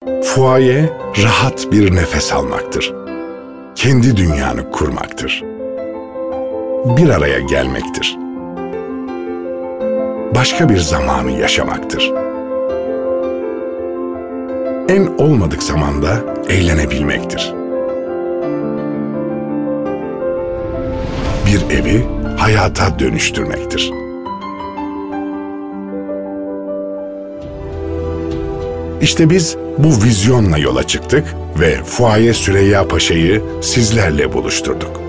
Fuaye, rahat bir nefes almaktır. Kendi dünyanı kurmaktır. Bir araya gelmektir. Başka bir zamanı yaşamaktır. En olmadık zamanda eğlenebilmektir. Bir evi hayata dönüştürmektir. İşte biz bu vizyonla yola çıktık ve Fuaye Süreyyepaşa'yı sizlerle buluşturduk.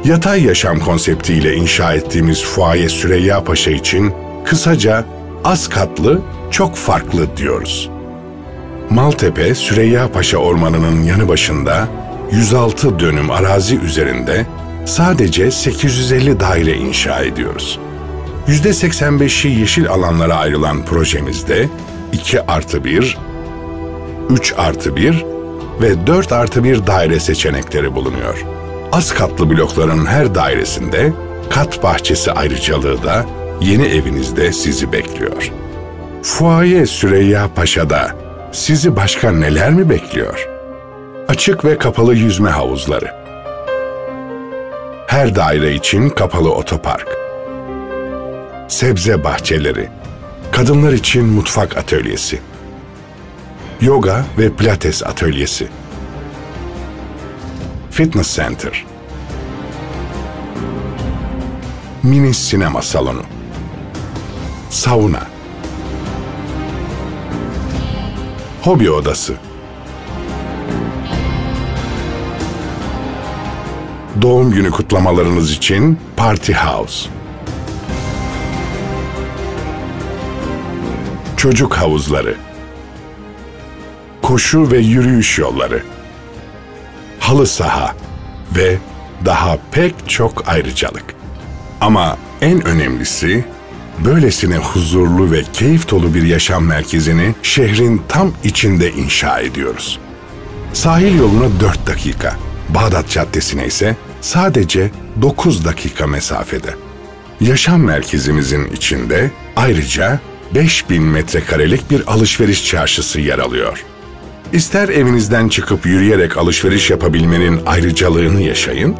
Yatay yaşam konseptiyle inşa ettiğimiz Fuaye Süreyyepaşa için kısaca az katlı, çok farklı diyoruz. Maltepe, Süreyyapaşa Ormanı'nın yanı başında 106 dönüm arazi üzerinde sadece 850 daire inşa ediyoruz. %85'i yeşil alanlara ayrılan projemizde 2+1, 3+1 ve 4+1 daire seçenekleri bulunuyor. Az katlı blokların her dairesinde kat bahçesi ayrıcalığı da yeni evinizde sizi bekliyor. Fuaye Süreyyepaşa'da sizi başka neler mi bekliyor? Açık ve kapalı yüzme havuzları. Her daire için kapalı otopark. Sebze bahçeleri. Kadınlar için mutfak atölyesi. Yoga ve pilates atölyesi. Fitness center. Mini sinema salonu. Sauna. Hobi odası. Doğum günü kutlamalarınız için party house. Çocuk havuzları. Koşu ve yürüyüş yolları. Halı saha ve daha pek çok ayrıcalık. Ama en önemlisi, böylesine huzurlu ve keyif dolu bir yaşam merkezini şehrin tam içinde inşa ediyoruz. Sahil yoluna 4 dakika, Bağdat Caddesi'ne ise sadece 9 dakika mesafede. Yaşam merkezimizin içinde ayrıca 5000 metrekarelik bir alışveriş çarşısı yer alıyor. İster evinizden çıkıp yürüyerek alışveriş yapabilmenin ayrıcalığını yaşayın,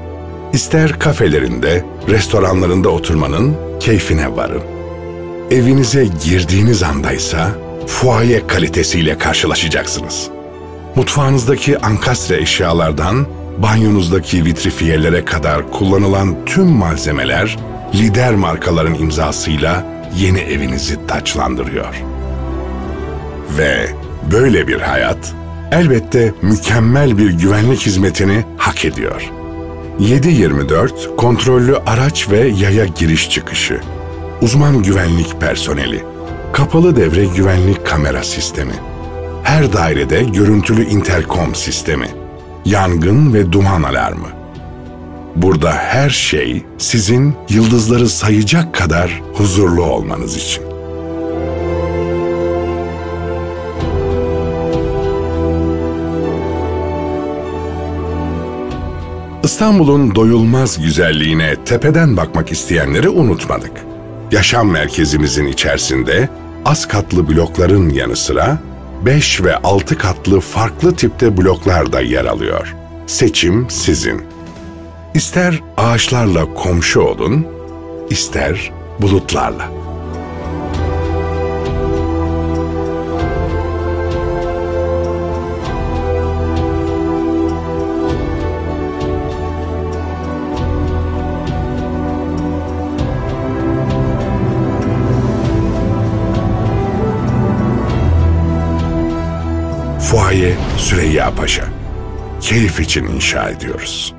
ister kafelerinde, restoranlarında oturmanın keyfine varın. Evinize girdiğiniz andaysa fuaye kalitesiyle karşılaşacaksınız. Mutfağınızdaki ankastre eşyalardan banyonuzdaki vitrifiyelere kadar kullanılan tüm malzemeler lider markaların imzasıyla yeni evinizi taçlandırıyor. Ve böyle bir hayat elbette mükemmel bir güvenlik hizmetini hak ediyor. 7/24 kontrollü araç ve yaya giriş çıkışı, uzman güvenlik personeli, kapalı devre güvenlik kamera sistemi, her dairede görüntülü interkom sistemi, yangın ve duman alarmı. Burada her şey sizin yıldızları sayacak kadar huzurlu olmanız için. İstanbul'un doyulmaz güzelliğine tepeden bakmak isteyenleri unutmadık. Yaşam merkezimizin içerisinde az katlı blokların yanı sıra 5 ve 6 katlı farklı tipte bloklar da yer alıyor. Seçim sizin. İster ağaçlarla komşu olun, ister bulutlarla. Fuaye Süreyyepaşa. Keyif için inşa ediyoruz.